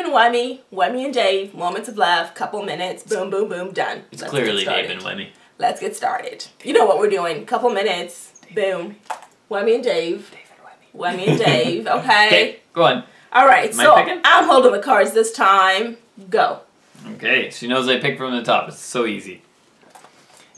and Wemi, Wemi and Dave, moments of love, couple minutes, boom, boom, boom, done. It's clearly Dave and Wemi. Let's get started. You know what we're doing. Couple minutes, boom. Wemi and Dave. Dave and Wemi. Wemi and Dave, okay? Okay, go on. Alright, so picking? I'm holding the cards this time. Go. Okay, she knows I pick from the top. It's so easy.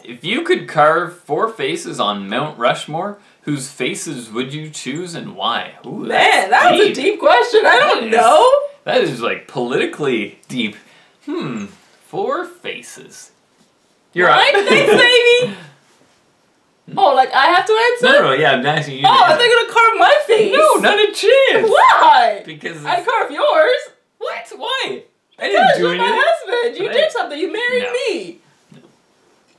If you could carve 4 faces on Mount Rushmore, whose faces would you choose and why? Ooh, Man, that was a deep question. I don't know. That is like politically deep. 4 faces. You're right. Thanks, baby. Oh, like I have to answer? No, yeah, I'm asking you. Oh, I think you're gonna carve my face. No, not a chance. Why? Because I carve yours. What? Why? I didn't do you're anything. my husband. You did something. You married me. No.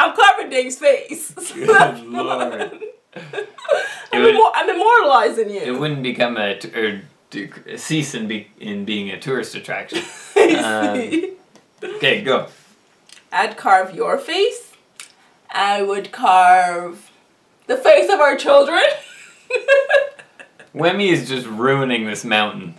I'm carving Dave's face. Good Lord. I'm immortalizing you. It wouldn't become cease in being a tourist attraction. Okay, go. I'd carve your face. I would carve the face of our children. Wemi is just ruining this mountain.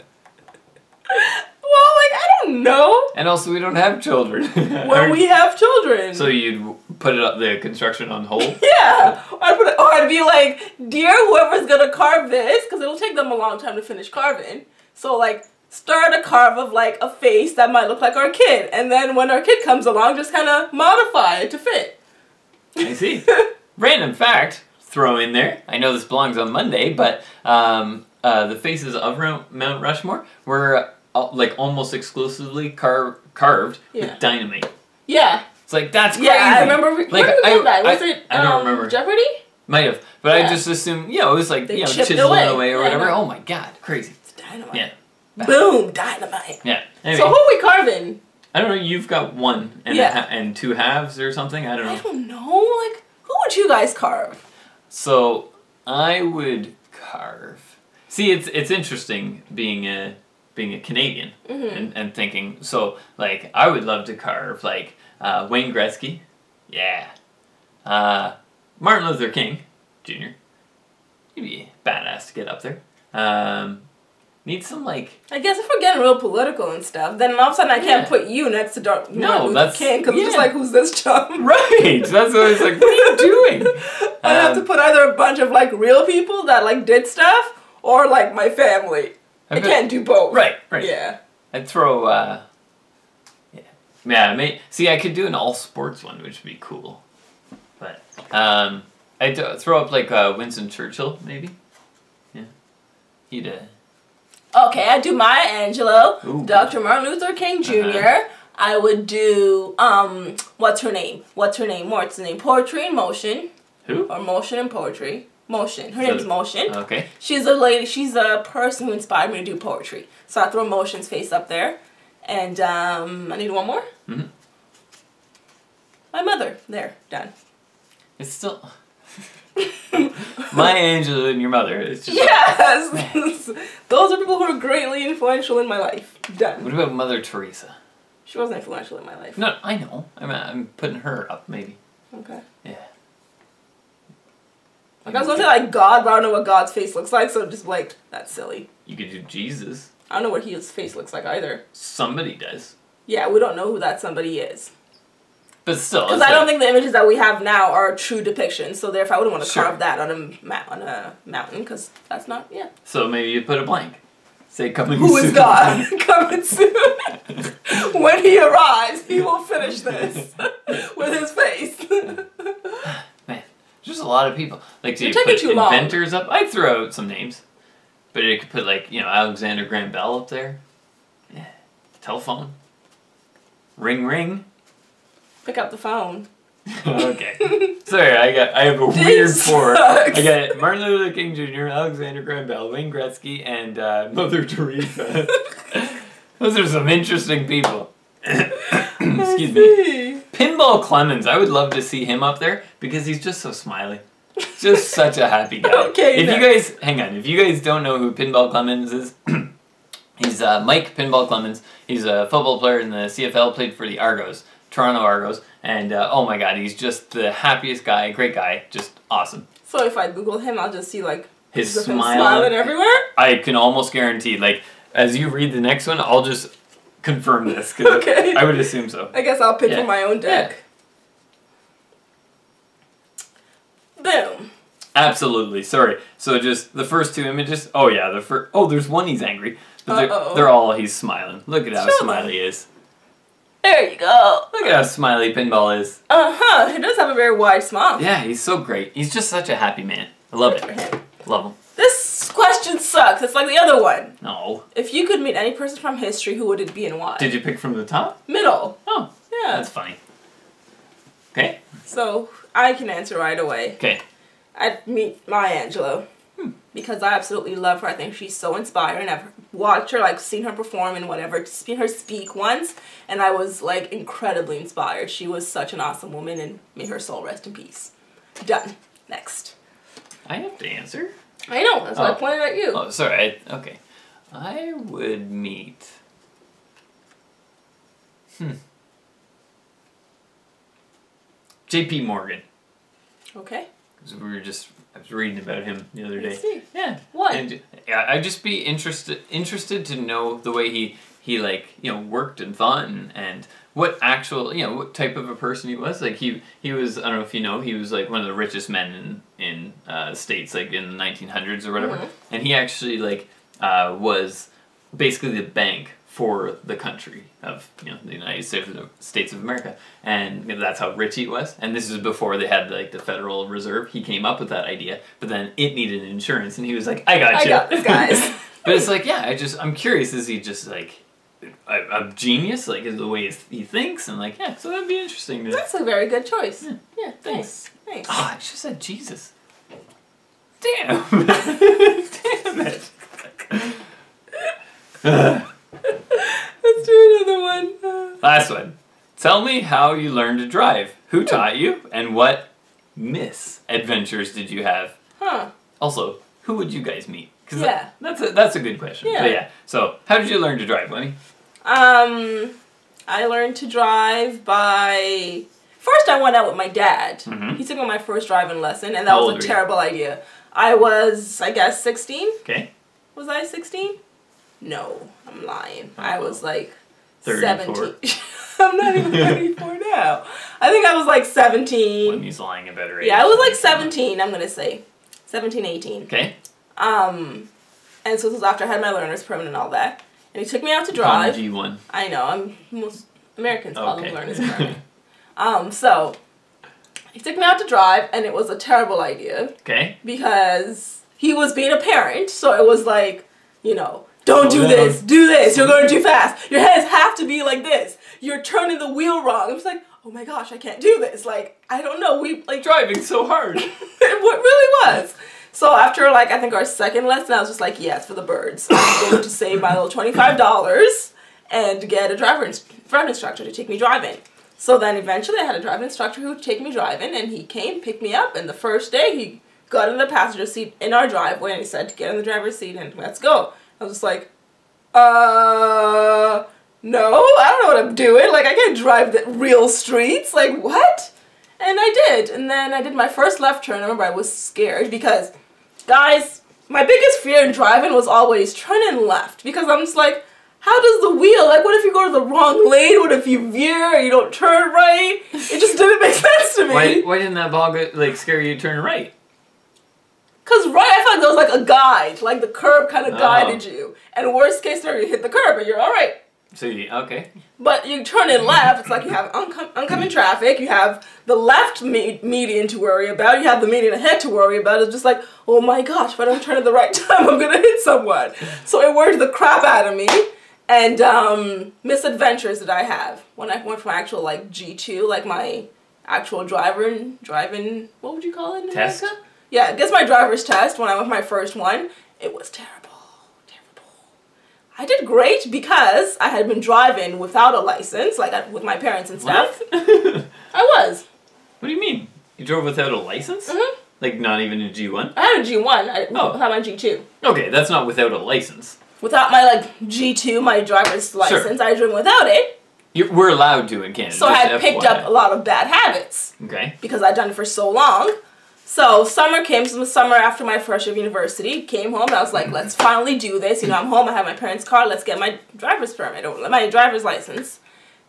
Well, like, I don't know. And also, we don't have children. Well, we have children. So you'd put it up the construction on hold? Yeah. I'd be like, dear whoever's gonna carve this, because it'll take them a long time to finish carving. So, like, start a carve of, like, a face that might look like our kid. And then when our kid comes along, just kind of modify it to fit. I see. Random fact, throw in there. I know this belongs on Monday, but the faces of Mount Rushmore were like almost exclusively carved with dynamite. Yeah. It's like, that's crazy. Yeah, I remember. Like, where did we get that? Was it I don't remember. Jeopardy? Might have. But I just assumed, it was like, chiseling away or whatever. Oh my god, crazy. It's dynamite. Yeah. Boom, dynamite. Yeah. Anyway, so who are we carving? I don't know, you've got 1 and 2 halves or something, I don't know. I don't know, like, who would you guys carve? So, I would carve... See, it's interesting being a Canadian and thinking, so, like, I would love to carve, like, Wayne Gretzky, yeah, Martin Luther King, Jr., he'd be badass to get up there, need some, like... I guess if we're getting real political and stuff, then all of a sudden I can't put you next to Martin Luther King, because it's just like, who's this chum? Right! That's what I was like, what are you doing? I have to put either a bunch of, like, real people that, like, did stuff, or, like, my family. I can't do both. Right. Yeah. I'd throw, see, I could do an all-sports one, which would be cool. But, I'd throw up, like, Winston Churchill, maybe? Yeah. He'd, Okay, I'd do Maya Angelou, Ooh. Dr. Martin Luther King Jr., I would do, what's her name? Poetry in Motion. Who? Or Motion and Poetry. Motion. Her name is Motion. Okay. She's a person who inspired me to do poetry. So I throw Motion's face up there. And, I need one more? Mm-hmm. My mother. There. Done. It's still... My angel and your mother. It's just yes! Those are people who are greatly influential in my life. Done. What about Mother Teresa? She wasn't influential in my life. No, I know. I'm putting her up, maybe. Okay. Yeah. Like, I was gonna say, like, God, but I don't know what God's face looks like, so just, like, that's silly. You could do Jesus. I don't know what his face looks like either. Somebody does. Yeah, we don't know who that somebody is. But still, because I don't think the images that we have now are true depictions. So therefore, I wouldn't want to Sure. carve that on a mountain because that's not. Yeah. So maybe you put a blank. Say coming Who soon. is God? Coming soon. When he arrives, he will finish this with his face. Man, there's a lot of people. Like, do you You're put taking too long. inventors up? I'd throw out some names, but you could put like Alexander Graham Bell up there. Yeah. Telephone. Ring ring. Pick up the phone. Okay. Sorry, I have a weird four. I got Martin Luther King Jr., Alexander Graham Bell, Wayne Gretzky, and Mother Teresa. Those are some interesting people. Excuse me. Pinball Clemens. I would love to see him up there because he's just so smiley. Just such a happy guy. Okay. If you guys don't know who Pinball Clemens is, he's Mike Pinball Clemens. He's a football player in the CFL, played for the Argos. Toronto Argos, and oh my god, he's just the happiest guy, great guy, just awesome. So if I Google him, I'll just see like his him smile smiling everywhere? I can almost guarantee, like, as you read the next one, I'll just confirm this, because Okay. I would assume so. I guess I'll pick from my own deck. Boom. Absolutely. Sorry. So just the first two images. Oh yeah, the first. Oh, there's one he's angry, but they're all he's smiling. Look at how smiley he is. There you go. Look at how smiley Pinball is. He does have a very wide smile. Yeah, he's so great. He's just such a happy man. I love it. Love him. This question sucks. It's like the other one. No. If you could meet any person from history, who would it be and why? Did you pick from the top? Middle. Oh, Yeah. that's funny. Okay. So I can answer right away. Okay. I'd meet Maya Angelou. Because I absolutely love her. I think she's so inspiring. I've watched her, like, seen her perform and whatever, seen her speak once, and I was, like, incredibly inspired. She was such an awesome woman, and may her soul rest in peace. Done. Next. I have to answer. I know. That's why I pointed at you. Oh, sorry. Okay. I would meet... J.P. Morgan. Okay. I was reading about him the other day. Let's see. Yeah. What? And I'd just be interested to know the way he like, worked and thought and what actual, what type of a person he was. Like he was, I don't know if you know, he was like one of the richest men in States, like in the 1900s or whatever. Mm-hmm. And he actually like was basically the bank for the country of the United States of America, and that's how rich he was. And this is before they had like the Federal Reserve. He came up with that idea, but then it needed insurance, and he was like, "I got this, guys." But it's like, yeah, I'm curious. Is he just like a genius? Like is the way he thinks, and like, yeah. So that'd be interesting. That's a very good choice. Yeah, thanks. Oh, I should have said Jesus. Damn. Damn it. Let's do another one. Last one. Tell me how you learned to drive. Who taught you, and what misadventures did you have? Also, who would you guys meet? Cause that's a good question. Yeah. But yeah. So, how did you learn to drive, Wemi? I learned to drive by... First, I went out with my dad. Mm-hmm. He took me on my first driving lesson, and that was a terrible idea. I was, I guess, 16. Okay. Was I 16? No, I'm lying. I was like 34. 17. I'm not even 34 now. I think I was like 17. When he's lying about her age. Yeah, I was like 17, I'm going to say. 17, 18. Okay. And so this was after I had my learner's permit and all that. And he took me out to drive. G1. I know, most Americans call them learner's permit. So he took me out to drive, and it was a terrible idea. Okay. Because he was being a parent, so it was like, don't do this, do this, you're going too fast. Your hands have to be like this. You're turning the wheel wrong. I was like, oh my gosh, I can't do this. Like, I don't know, driving so hard. It really was. So after, I think our second lesson, I was just like, yes, for the birds. I'm going to save my little $25 and get a driving instructor to take me driving. So then eventually I had a driving instructor who would take me driving, and he came, picked me up, and the first day he got in the passenger seat in our driveway, and he said to get in the driver's seat and let's go. I was just like, no, I don't know what I'm doing. I can't drive the real streets. What? And I did. And then I did my first left turn. I remember I was scared because, guys, my biggest fear in driving was always turning left. Because I'm just like, how does the wheel, what if you go to the wrong lane? What if you veer or you don't turn right? It just didn't make sense to me. Why didn't that ball scare you to turn right? Because I felt there was a guide, the curb kind of guided you. And worst case scenario, you hit the curb and you're all right. So okay. But you turn in left, it's like you have oncoming traffic, you have the left median to worry about, you have the median ahead to worry about. It's just like, oh my gosh, if I don't turn at the right time, I'm going to hit someone. So it worried the crap out of me. And misadventures that I have. When I went from actual G2, my actual driving, what would you call it in Test? America? Yeah, I guess my driver's test, when I went my first one, it was terrible. I did great because I had been driving without a license, with my parents and stuff. What? I was. What do you mean? You drove without a license? Mm-hmm. Not even a G1? I had a G1, without my G2. Okay, that's not without a license. Without my, G2, my driver's license, I drove without it. We're allowed to in Canada. So I had picked up a lot of bad habits. Okay. Because I'd done it for so long. So summer came, so the summer after my first year of university, came home and I was like, let's finally do this. You know, I'm home, I have my parents' car, let's get my driver's permit, or my driver's license.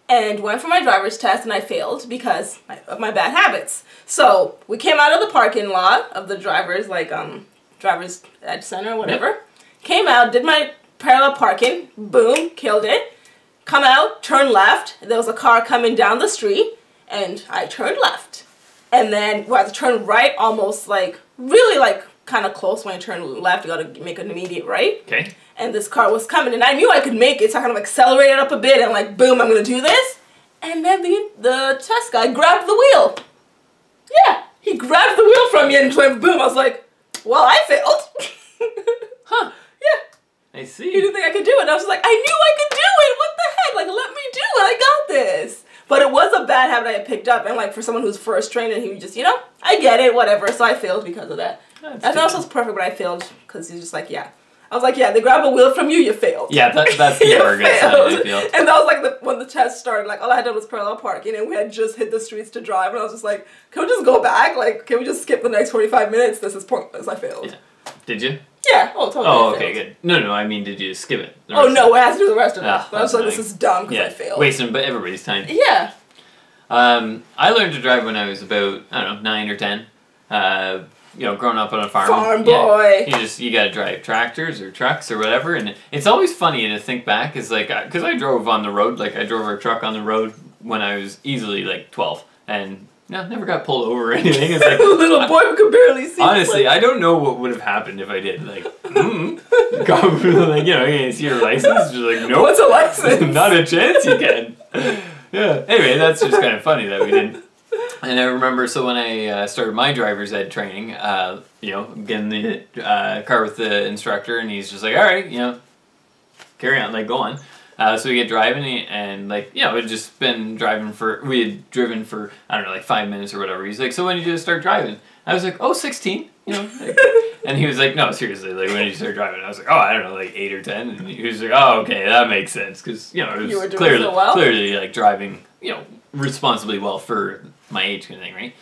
And went for my driver's test and I failed because of my bad habits. So we came out of the parking lot of the driver's, driver's ed center or whatever. Yep. Came out, did my parallel parking, boom, killed it. Come out, turn left, there was a car coming down the street, and I turned left. And then I had to turn right, almost really kind of close. When I turn left, you gotta make an immediate right. Okay. And this car was coming, and I knew I could make it, so I kind of accelerated up a bit, and boom, I'm gonna do this. And then the test guy grabbed the wheel. Yeah, he grabbed the wheel from me and went boom. I was like, well, I failed. Huh. Yeah. I see. He didn't think I could do it. And I was just like, I knew I could do it. What the heck? Let me do it. I got this. But it was a bad habit I had picked up. And for someone who's first trained, and he was just, I get it, whatever. So I failed because of that. I thought it was perfect, but I failed because he's just like, yeah. I was like, yeah, they grab a wheel from you, you failed. Yeah, that's the target side, I feel. And that was when the test started, all I had done was parallel parking, and we had just hit the streets to drive, and I was just like, can we just go back? Can we just skip the next 45 minutes? This is pointless. I failed. Yeah. Did you? Yeah. Oh, totally. Oh, okay, good. No, I mean, did you skip it? Oh, no, I had to do the rest of it. Ah, I was like, this is dumb because I failed. Wasting everybody's time. Yeah. I learned to drive when I was about, 9 or 10. Growing up on a farm. Farm boy. Yeah, you gotta drive tractors or trucks or whatever, and it's always funny to think back, is because I drove on the road, I drove our truck on the road when I was easily 12, and never got pulled over or anything. It's little boy who could barely see. Honestly, I don't know what would have happened if I did. You see your license? Just nope. What's a license? Not a chance you can. Yeah. Anyway, that's just kind of funny that we didn't. And I remember, so when I started my driver's ed training, getting the car with the instructor, and he's just like, all right, carry on, go on. So we get driving, and we'd just been driving we had driven for, 5 minutes or whatever. He's like, so when did you start driving? I was like, oh, 16, and he was like, no, seriously, when did you start driving? I was like, oh, I don't know, 8 or 10, and he was like, oh, okay, that makes sense, because, it was you were doing so well? clearly, driving, responsibly well for my age kind of thing, right?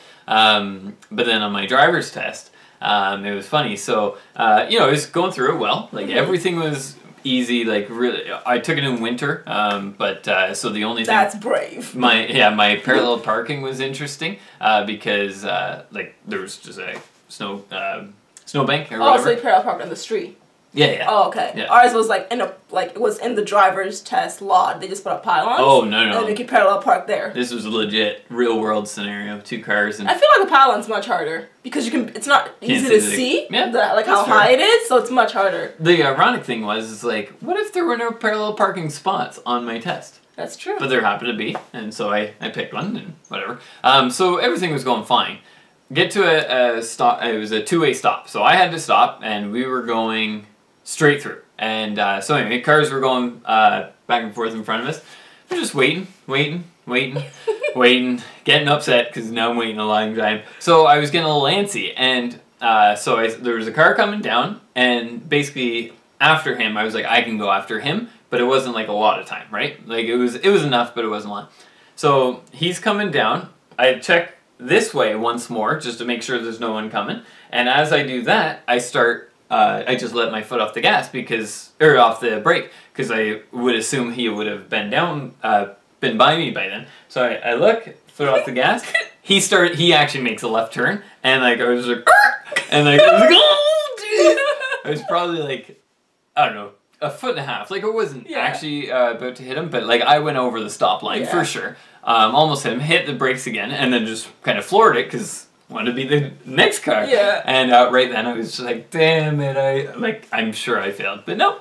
But then on my driver's test, it was funny, so, I was going through it well, everything was easy, really. I took it in winter, but so the only thing, that's brave. My parallel parking was interesting because there was just a snowbank or whatever. Oh, so you parallel parked on the street. Yeah. Oh, okay. Yeah. Ours was it was in the driver's test lot. They just put up pylons. Oh, no. And you could parallel park there. This was a legit real world scenario. 2 cars and. I feel like the pylon's much harder because it's not easy to see. Yeah. How high it is, so it's much harder. The ironic thing was what if there were no parallel parking spots on my test? That's true. But there happened to be, and so I picked one and whatever. So everything was going fine. Get to a stop. It was a 2-way stop, so I had to stop, and we were going straight through. And so anyway, cars were going back and forth in front of us. We're just waiting, getting upset because now I'm waiting a long time. So I was getting a little antsy, and there was a car coming down, and basically after him, I was like, I can go after him, but it wasn't a lot of time, right? It was enough, but it wasn't a lot. So he's coming down. I check this way once more just to make sure there's no one coming, and as I do that, I just let my foot off the gas off the brake, because I would assume he would have been by me by then. So I look, foot off the gas. He actually makes a left turn, and I was like, and I was like, oh, jeez. I was probably I don't know, a foot and a half. It wasn't actually about to hit him, but I went over the stop line for sure. Almost hit him, hit the brakes again, and then just kind of floored it because wanted to be the next car. Yeah. And right then I was just like, damn it, I'm sure I failed. But no,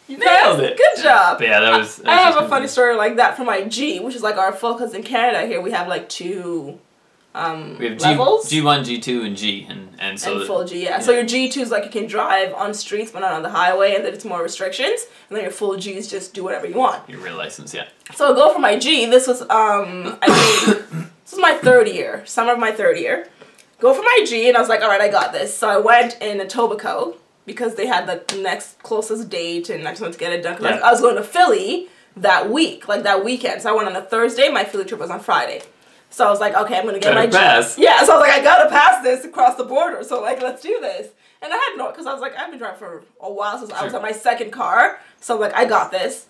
you nailed it. Good job. But yeah, that was I have a funny story like that for my G, which is our full, because in Canada here we have 2 we have levels. G1, G2, and G, and so and full G, yeah. So your G2 is you can drive on streets but not on the highway, and then it's more restrictions. And then your full G is just do whatever you want. Your real license, yeah. So I'll go for my G. This was this was my 3rd year, summer of my 3rd year. Go for my G, and I was like, all right, I got this. So I went in Etobicoke because they had the next closest date, and I just wanted to get it done. Because I was going to Philly that week, that weekend. So I went on a Thursday. My Philly trip was on Friday. So I was like, okay, I'm gonna get Gotta pass. Yeah, so I was like, I gotta pass this across the border. So like, let's do this. And I had no, because I was like, I've been driving for a while since I was on my second car. So I'm like, I got this.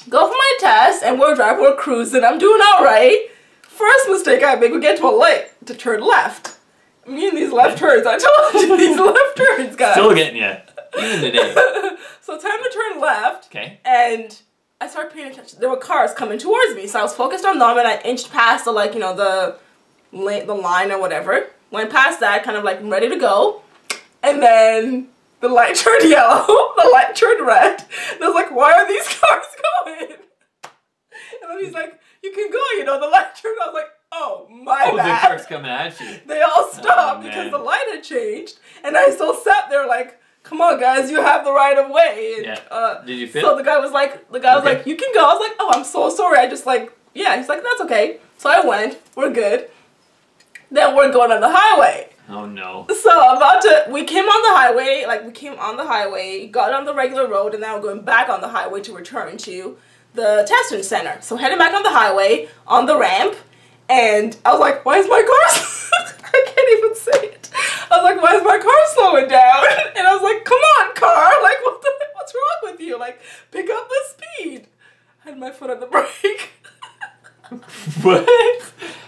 Go for my test, and we're driving, we're cruising. I'm doing all right. First mistake I make, we get to a light to turn left. Me and these left turns, I told you, these left turns, guys. Still getting you, even today. So time to turn left. Okay. And I started paying attention. There were cars coming towards me, so I was focused on them, and I inched past the, like, you know, the line or whatever. Went past that, kind of like ready to go, and then the light turned yellow. The light turned red. And I was like, why are these cars going? And then he's like, you can go, you know, the light turned. I was like, oh, my bad. The car's coming at you. They all stopped because the light had changed, and I still sat there like, come on, guys, you have the right of way. And, yeah. Did you fit? So the guy was like, you can go. I was like, oh, I'm so sorry. I just like, yeah. He's like, that's okay. So I went. We're good. Then we're going on the highway. Oh no. So we came on the highway, got on the regular road, and now we're going back on the highway to return to the testing center. So heading back on the highway, on the ramp, and I was like, why is my car, I can't even say it. I was like, why is my car slowing down? And I was like, come on, car, like, what's wrong with you? Like, pick up the speed. I had my foot on the brake. What?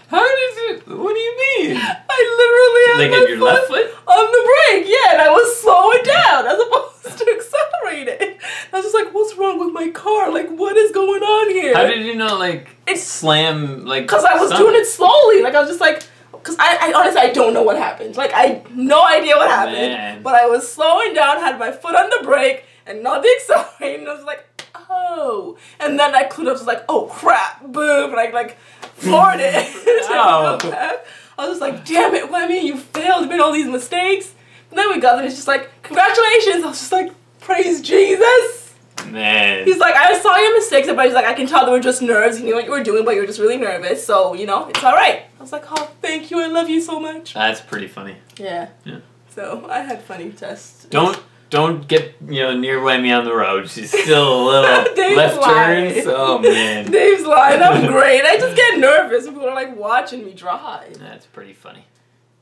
How did you, what do you mean? I literally had your left foot on the brake, yeah, and I was slowing down as opposed to accelerating. I was just like, what's wrong with my car? Like, what is going on here? How did you not, like, slam, like, because I was doing it slowly. Like, I was just like, because I honestly, I don't know what happened. Like, I no idea what happened. Man. But I was slowing down, had my foot on the brake, and not the accelerator, and I was like, oh. And then I clued up, was like, oh crap, boom, and I like floored it. Ow. I was just like, damn it, Wemi, you failed, you made all these mistakes. And then we got there, and it's just like, congratulations. I was just like, praise Jesus. Man. He's like, I saw your mistakes, but he's like, I can tell they were just nerves. You knew what you were doing, but you were just really nervous. So, you know, it's all right. I was like, oh, thank you. I love you so much. That's pretty funny. Yeah. Yeah. So, I had funny tests. Don't get, you know, near Wemi on the road. She's still a little left turns. Oh, man. Dave's lying. I'm great. I just get nervous when people are, like, watching me drive. That's pretty funny.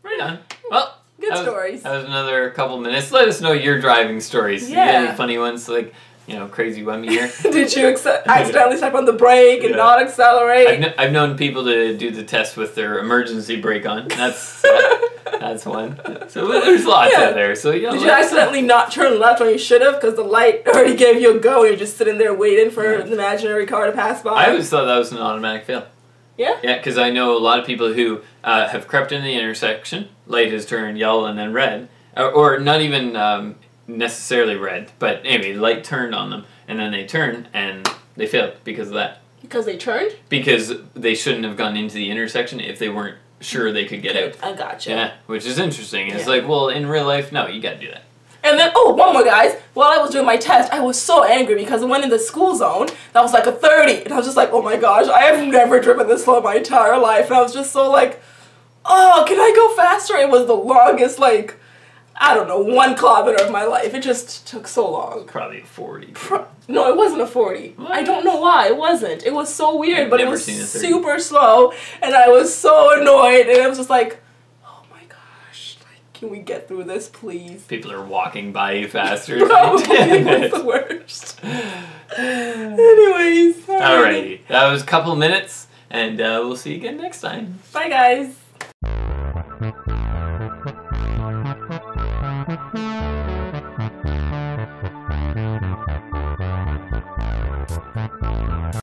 Right on. Well, good stories. That was another couple minutes. Let us know your driving stories. Yeah. You got any funny ones, like, you know, crazy Wemi here? Did you accidentally step on the brake and not accelerate? I've known people to do the test with their emergency brake on. That's one. So there's lots out there. So, you know, did you accidentally not turn left when you should have because the light already gave you a go and you're just sitting there waiting for an imaginary car to pass by? I always thought that was an automatic fail. Yeah? Yeah, because I know a lot of people who have crept in the intersection, light has turned yellow and then red, or not even necessarily red, but anyway, light turned on them, and then they turn and they failed because of that. Because they turned? Because they shouldn't have gone into the intersection if they weren't sure they could get out. I gotcha. Yeah, which is interesting. It's like, well, in real life, no, you gotta do that. And then, oh, one more, guys. While I was doing my test, I was so angry because I went in the school zone that was like a 30. And I was just like, oh my gosh, I have never driven this slow my entire life. And I was just so like, oh, can I go faster? It was the longest, like, I don't know, 1 kilometer of my life. It just took so long. Probably a 40. No, it wasn't a 40. What? I don't know why. It wasn't. It was so weird, but it was super slow. And I was so annoyed. And I was just like, can we get through this, please? People are walking by you faster. Bro, it was the worst. Anyways. Alrighty. That was a couple minutes, and we'll see you again next time. Bye, guys.